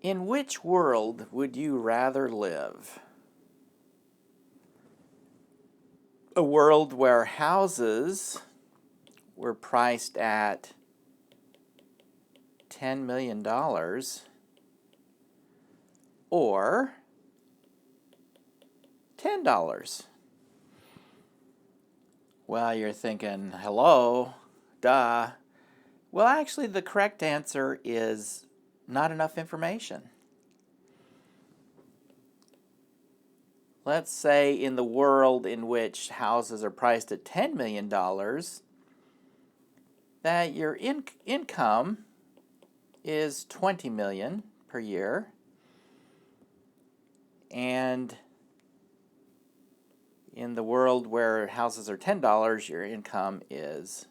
In which world would you rather live? A world where houses were priced at $10 million, or $10? Well, you're thinking, hello, duh. Well, actually, the correct answer is not enough information. Let's say in the world in which houses are priced at $10 million, that your income is $20 million per year, and in the world where houses are $10, your income is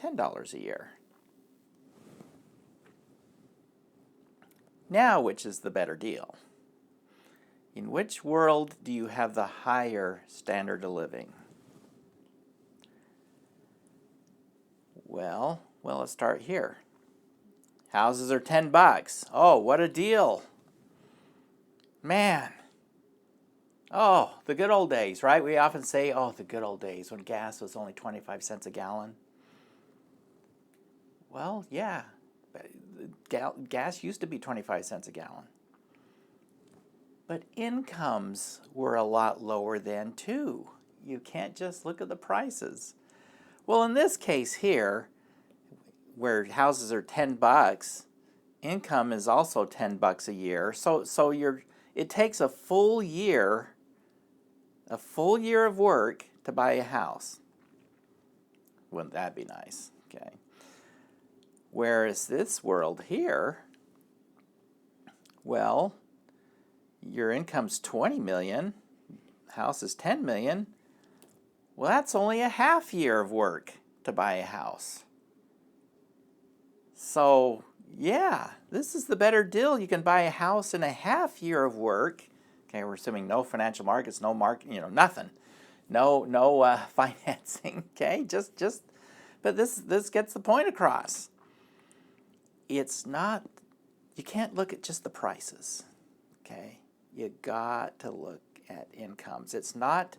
$10 a year. Now, which is the better deal? In which world do you have the higher standard of living? Well, let's start here. Houses are $10. Oh, what a deal. Man. Oh, the good old days, right? We often say, oh, the good old days when gas was only 25 cents a gallon. Well, yeah. Gas used to be 25 cents a gallon. But incomes were a lot lower then, too. You can't just look at the prices. Well, in this case here, where houses are $10, income is also $10 a year. So it takes a full year of work to buy a house. Wouldn't that be nice? Okay. Whereas this world here, well, your income's $20 million, house is $10 million. Well, that's only a half year of work to buy a house. So, yeah, this is the better deal. You can buy a house in a half year of work. Okay, we're assuming no financial markets, no market, nothing. No financing, okay? But this gets the point across. It's not, you can't look at just the prices, okay? You got to look at incomes. It's not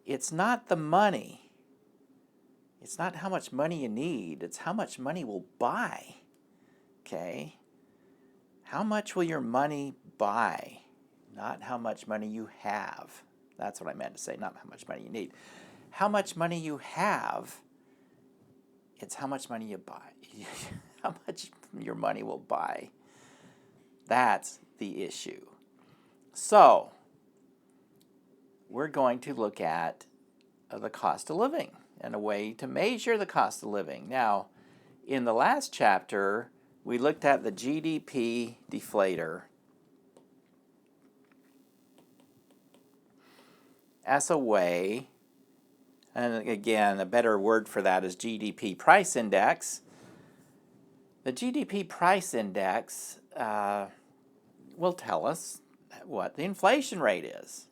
the money. It's not how much money you need. It's how much money will buy, okay? How much will your money buy? Not how much money you have. That's what I meant to say, not how much money you need. How much money you have, it's how much money you buy. How much your money will buy. That's the issue. So, we're going to look at the cost of living and a way to measure the cost of living. Now, in the last chapter, we looked at the GDP deflator as a way, and again, a better word for that is GDP price index. The GDP price index will tell us what the inflation rate is.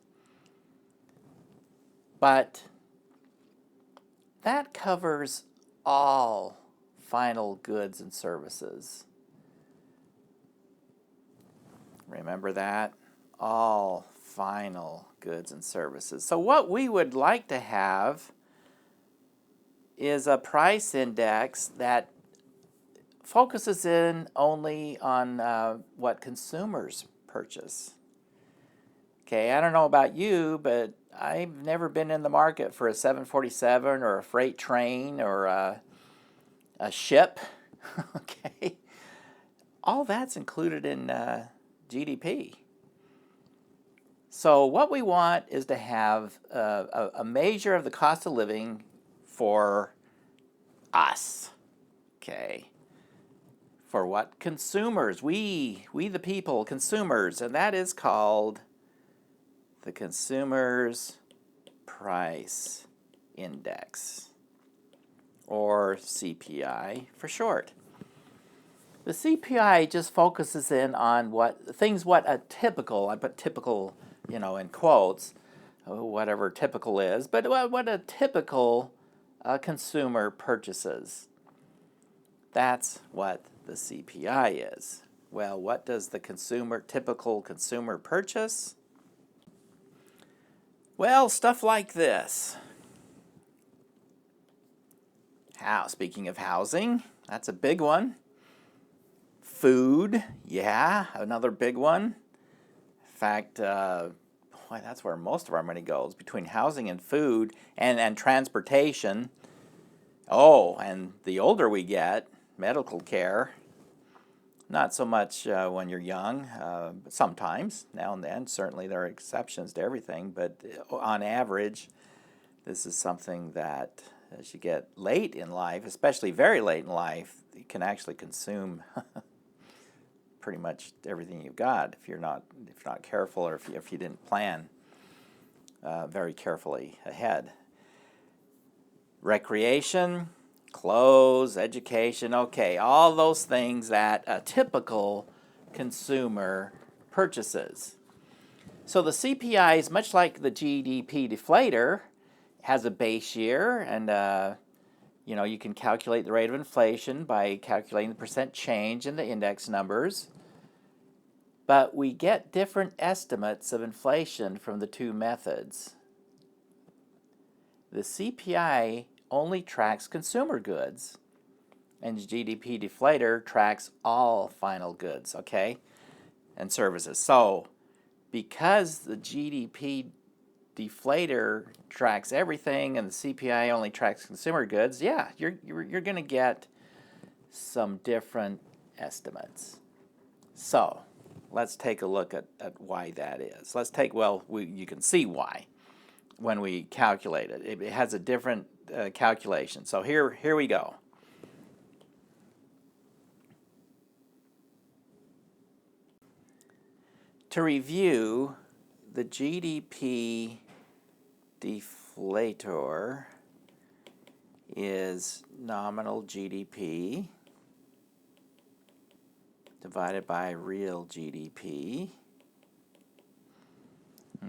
But that covers all final goods and services. Remember that? All final goods and services. So what we would like to have is a price index that focuses in only on what consumers purchase. Okay, I don't know about you, but I've never been in the market for a 747 or a freight train or a ship. Okay, all that's included in GDP. So what we want is to have a measure of the cost of living for us. Okay. For what? Consumers. We the people, consumers. And that is called the Consumer's Price Index, or CPI for short. The CPI just focuses in on what a typical, I put typical, in quotes, whatever typical is, but what a typical consumer purchases. That's what the CPI is. Well, what does the typical consumer purchase? Well, stuff like this. Speaking of housing, that's a big one. Food, yeah, another big one. In fact, that's where most of our money goes, between housing and food and transportation. Oh, and the older we get, medical care. Not so much when you're young, sometimes, now and then. Certainly there are exceptions to everything, but on average, this is something that as you get late in life, especially very late in life, you can actually consume pretty much everything you've got if you're not careful, or if you didn't plan very carefully ahead. Recreation, clothes, education, okay, all those things that a typical consumer purchases. So the CPI is much like the GDP deflator, has a base year, and you can calculate the rate of inflation by calculating the percent change in the index numbers. But we get different estimates of inflation from the two methods. The CPI only tracks consumer goods, and the GDP deflator tracks all final goods, okay, and services. So because the GDP deflator tracks everything and the CPI only tracks consumer goods, yeah, you're going to get some different estimates. So let's take a look at why that is. You can see why when we calculate it. It has a different calculation. So here we go. To review, the GDP deflator is nominal GDP divided by real GDP.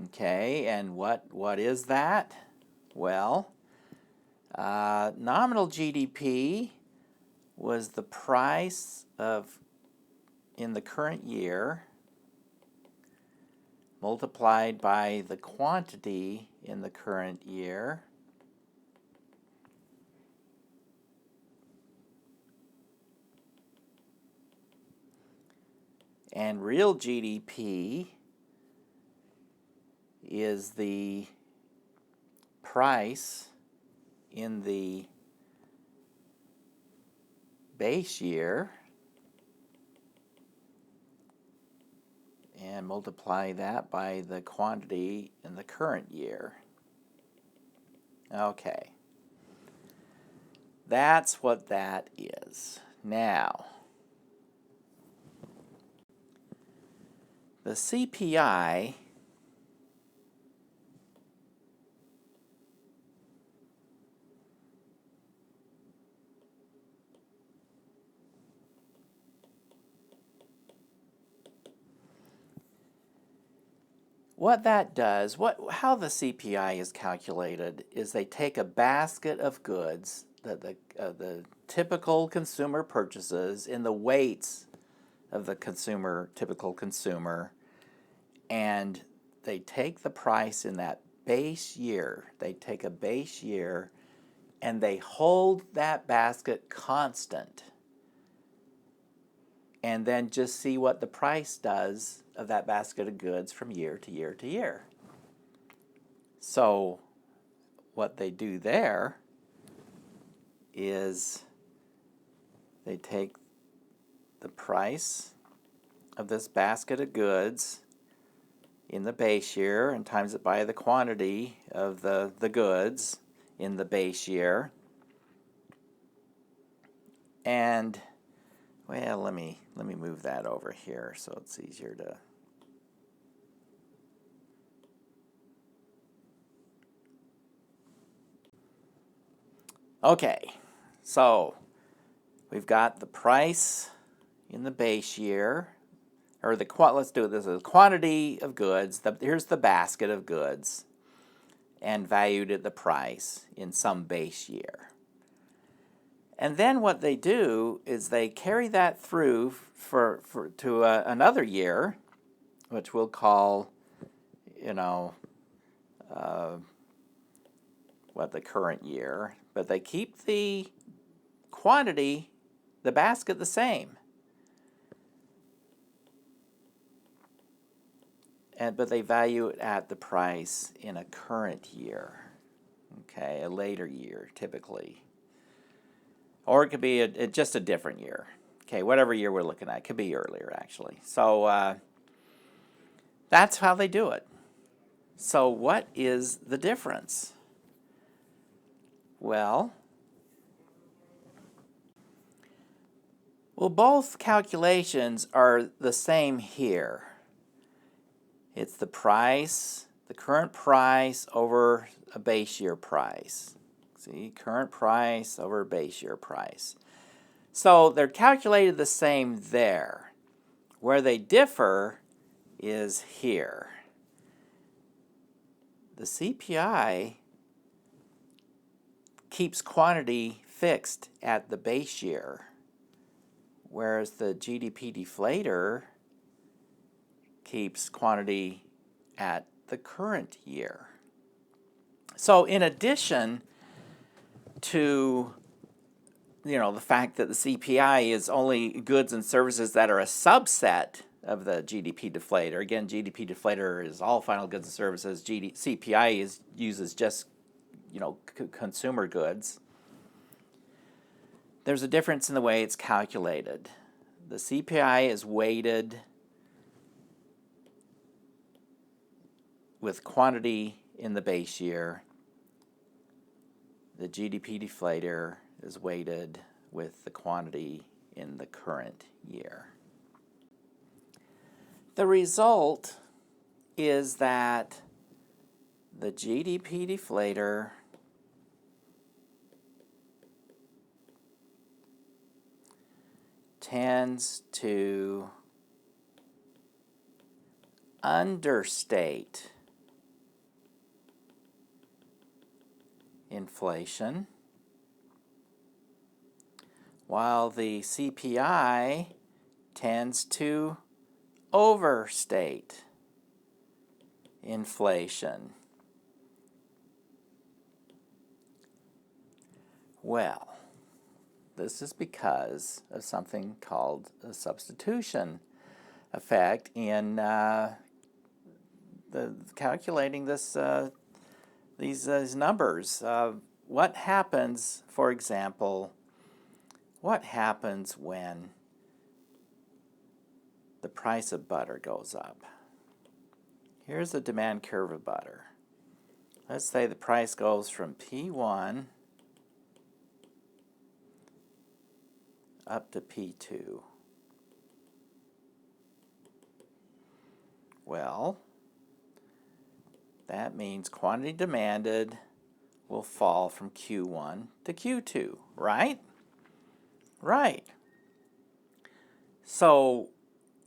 Okay, and what is that? Well, nominal GDP was the price in the current year multiplied by the quantity in the current year and real GDP is the price in the base year and multiply that by the quantity in the current year. Okay, that's what that is. Now, the CPI what that does, how the CPI is calculated is they take a basket of goods that the typical consumer purchases in the weights of the typical consumer, and they take the price in that base year. They take a base year and they hold that basket constant, and then just see what the price does of that basket of goods from year to year to year. So what they do there is they take the price of this basket of goods in the base year and times it by the quantity of the goods in the base year. And well, let me move that over here so it's easier to. Okay, so we've got the price in the base year, or let's do this, the quantity of goods. Here's the basket of goods, and valued at the price in some base year. And then what they do is they carry that through to another year, which we'll call, the current year. But they keep the quantity, the basket, the same. But they value it at the price in a current year, okay, a later year typically. Or it could be just a different year, okay, whatever year we're looking at. It could be earlier, actually. So that's how they do it. So what is the difference? Well, both calculations are the same here. It's the price, the current price over a base year price. See, current price over base year price. So they're calculated the same there. Where they differ is here. The CPI keeps quantity fixed at the base year, whereas the GDP deflator keeps quantity at the current year. So in addition to the fact that the CPI is only goods and services that are a subset of the GDP deflator. Again, GDP deflator is all final goods and services. CPI uses just consumer goods. There's a difference in the way it's calculated. The CPI is weighted with quantity in the base year. The GDP deflator is weighted with the quantity in the current year. The result is that the GDP deflator tends to understate inflation, while the CPI tends to overstate inflation. Well, this is because of something called a substitution effect in calculating these numbers. What happens, for example, what happens when the price of butter goes up? Here's the demand curve of butter. Let's say the price goes from P1 up to P2. Well, that means quantity demanded will fall from Q1 to Q2, right? Right. So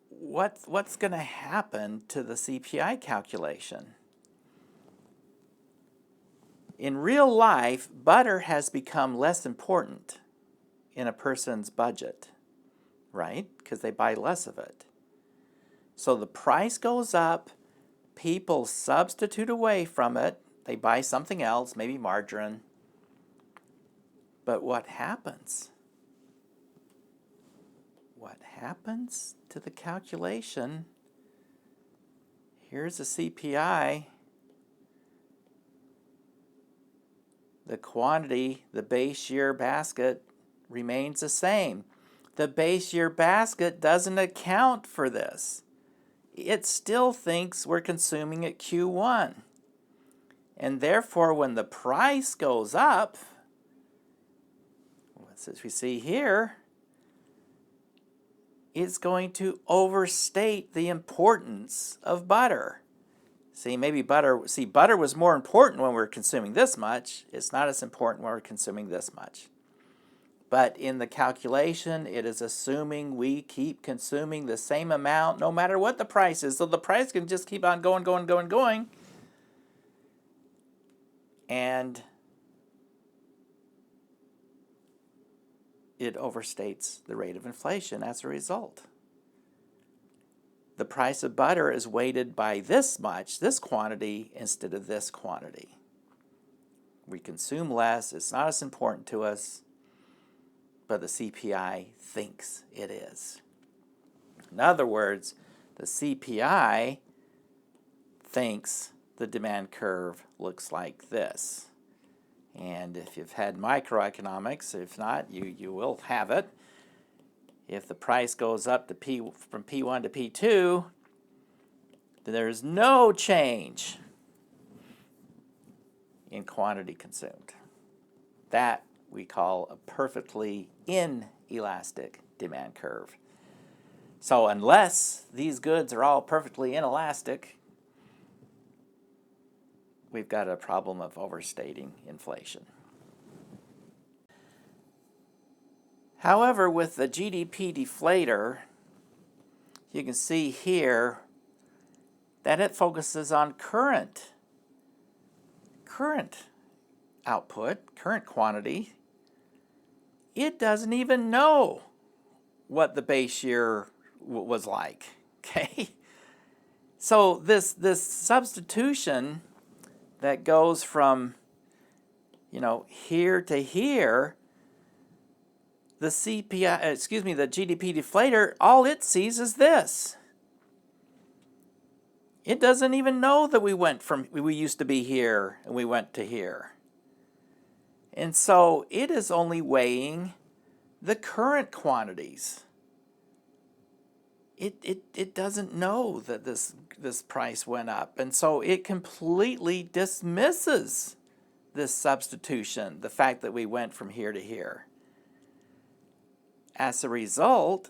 what's going to happen to the CPI calculation? In real life, butter has become less important in a person's budget, right? Because they buy less of it. So the price goes up, people substitute away from it, they buy something else, maybe margarine. But what happens? What happens to the calculation? Here's the CPI. The quantity, the base year basket, remains the same. The base year basket doesn't account for this. It still thinks we're consuming at Q1. And therefore, when the price goes up, as we see here, it's going to overstate the importance of butter. Butter was more important when we were consuming this much. It's not as important when we're consuming this much. But in the calculation, it is assuming we keep consuming the same amount no matter what the price is. So the price can just keep on going. And it overstates the rate of inflation as a result. The price of butter is weighted by this much, this quantity, instead of this quantity. We consume less, it's not as important to us, but the CPI thinks it is. In other words, the CPI thinks the demand curve looks like this. And if you've had microeconomics, if not, you will have it. If the price goes up to from P1 to P2, then there's no change in quantity consumed. That we call a perfectly inelastic demand curve. So unless these goods are all perfectly inelastic, we've got a problem of overstating inflation. However, with the GDP deflator, you can see here that it focuses on current output, current quantity. It doesn't even know what the base year was like, okay? So this substitution that goes from, here to here, the the GDP deflator, all it sees is this. It doesn't even know that we used to be here and we went to here. And so it is only weighing the current quantities. It doesn't know that this price went up. And so it completely dismisses this substitution, the fact that we went from here to here. As a result,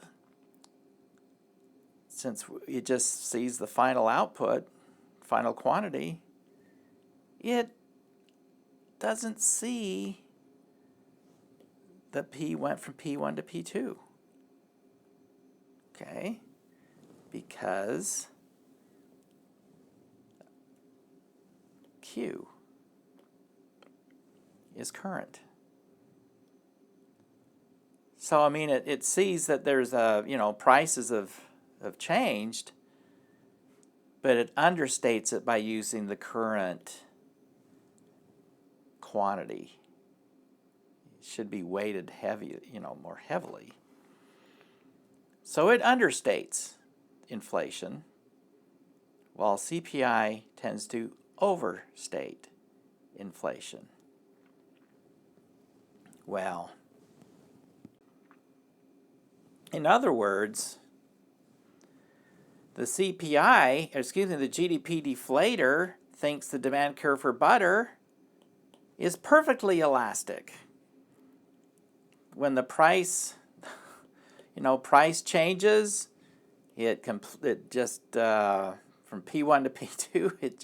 since it just sees the final output, final quantity, it doesn't see that P went from P1 to P2. Okay? Because Q is current. So, I mean, it sees that there's prices have changed, but it understates it by using the current quantity. It should be weighted more heavily. So it understates inflation, while CPI tends to overstate inflation. Well, in other words, the GDP deflator thinks the demand curve for butter is perfectly elastic. When the price changes, it just from P1 to P2, it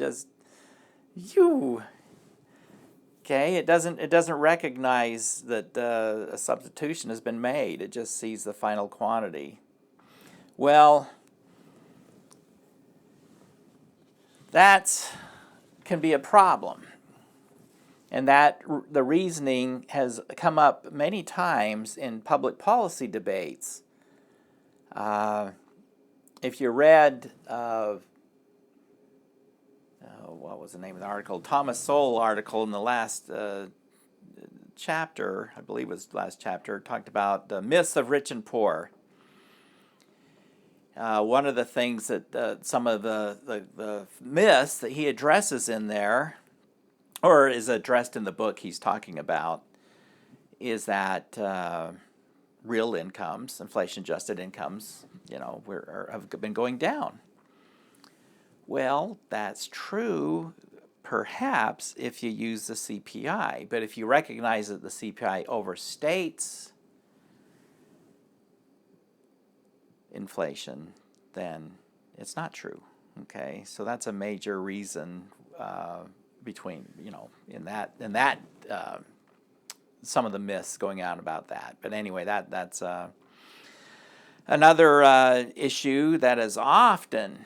doesn't recognize that a substitution has been made. It just sees the final quantity. Well, that can be a problem. And that the reasoning has come up many times in public policy debates. If you read, what was the name of the article? Thomas Sowell article in the last chapter, I believe it was the last chapter, talked about the myths of rich and poor. One of the things that some of the myths that he addresses in there, or is addressed in the book he's talking about, is that real incomes, inflation-adjusted incomes, have been going down. Well, that's true, perhaps, if you use the CPI. But if you recognize that the CPI overstates inflation, then it's not true. Okay, so that's a major reason between in that some of the myths going out about that. But anyway, that's another issue that is often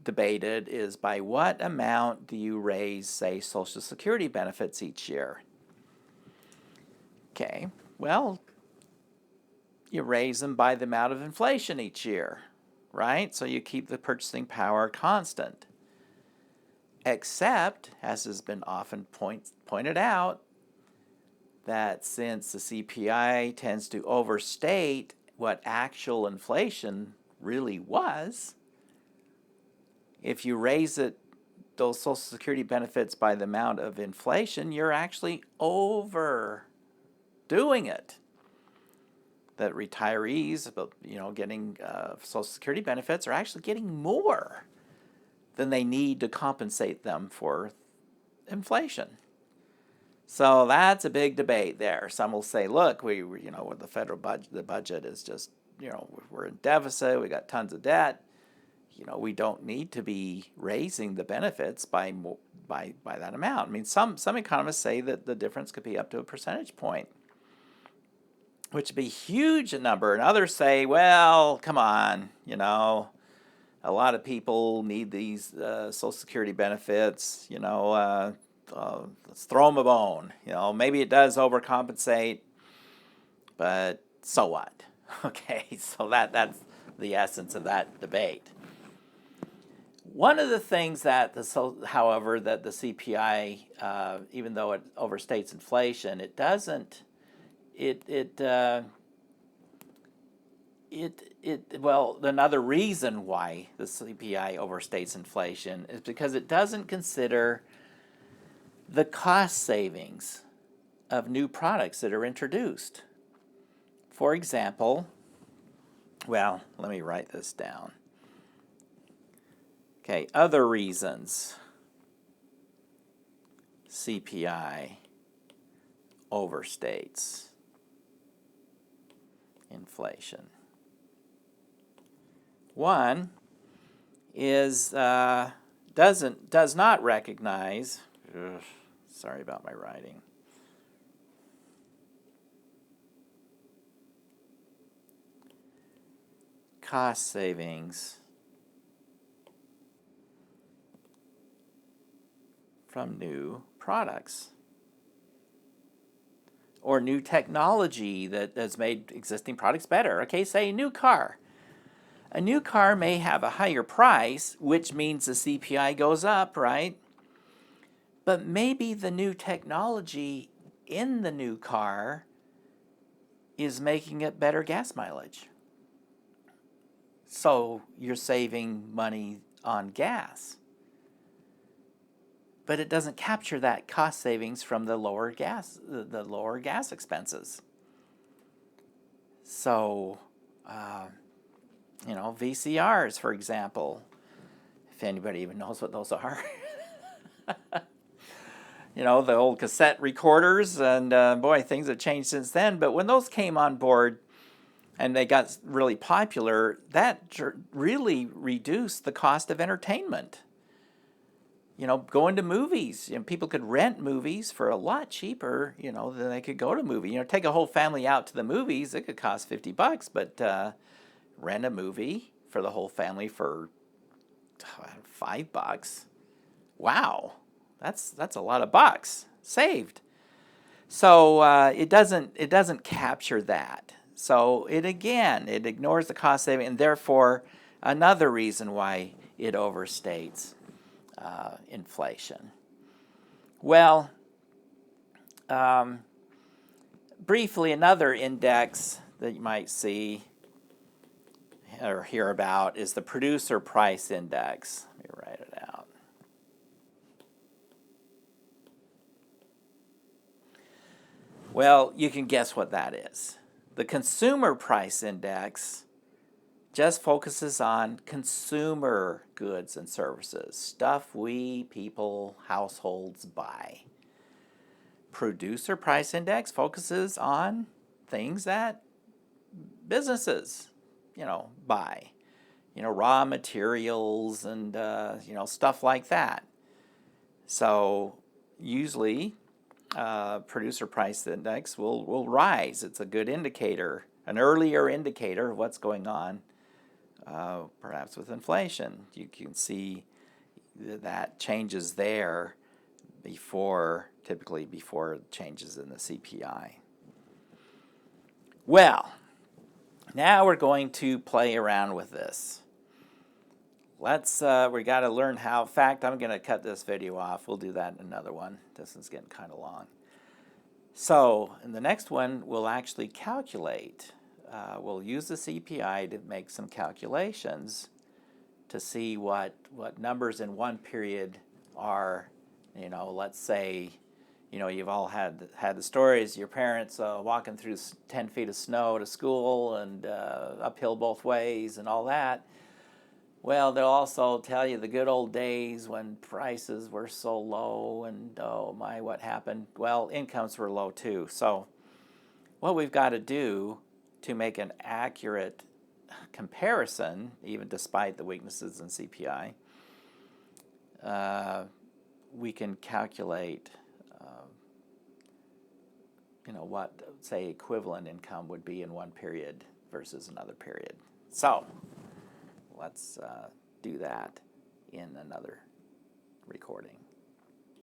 debated is by what amount do you raise, say, Social Security benefits each year? Okay, well, you raise them by the amount of inflation each year, right? So you keep the purchasing power constant. Except, as has been often pointed out, that since the CPI tends to overstate what actual inflation really was, if you raise those Social Security benefits by the amount of inflation, you're actually overdoing it. That retirees, getting Social Security benefits are actually getting more than they need to compensate them for inflation. So that's a big debate there. Some will say, look, with the federal budget, the budget is just, we're in deficit, we got tons of debt. We don't need to be raising the benefits by that amount. I mean, some economists say that the difference could be up to a percentage point, which would be a huge number. And others say, well, come on, a lot of people need these Social Security benefits, let's throw them a bone. Maybe it does overcompensate, but so what? Okay, so that's the essence of that debate. One of the things however, that the CPI, even though it overstates inflation, it doesn't. Well, another reason why the CPI overstates inflation is because it doesn't consider the cost savings of new products that are introduced. For example, well, let me write this down. Okay, other reasons CPI overstates inflation. One is does not recognize. Sorry about my writing. Cost savings from new products or new technology that has made existing products better. Okay, say a new car. A new car may have a higher price, which means the CPI goes up, right? But maybe the new technology in the new car is making it better gas mileage. So you're saving money on gas. But it doesn't capture that cost savings from the lower gas expenses. So, VCRs, for example, if anybody even knows what those are. The old cassette recorders, and boy, things have changed since then. But when those came on board and they got really popular, that really reduced the cost of entertainment. Going to movies. People could rent movies for a lot cheaper, than they could go to a movie. Take a whole family out to the movies. It could cost $50, but rent a movie for the whole family for $5. Wow, that's a lot of bucks saved. So it doesn't capture that. So it ignores the cost saving, and therefore another reason why it overstates inflation. Well, briefly, another index that you might see or hear about is the Producer Price Index. Let me write it out. Well, you can guess what that is. The Consumer Price Index just focuses on consumer goods and services, stuff people, households buy. Producer Price Index focuses on things that businesses, buy. Raw materials and, stuff like that. So usually Producer Price Index will rise. It's a good indicator, an earlier indicator of what's going on. Perhaps with inflation, you can see that changes there typically before changes in the CPI. Well, Now we're going to play around with this. We got to learn how. In fact, I'm going to cut this video off. We'll do that in another one. This is getting kind of long. So in the next one, we'll actually calculate. We'll use the CPI to make some calculations to see what numbers in one period are. Let's say, you've all had the stories. Your parents walking through 10 feet of snow to school and uphill both ways and all that. Well, they'll also tell you the good old days when prices were so low and, oh my, what happened? Well, incomes were low too. So what we've got to do to make an accurate comparison, even despite the weaknesses in CPI, we can calculate, what, say, equivalent income would be in one period versus another period. So let's do that in another recording.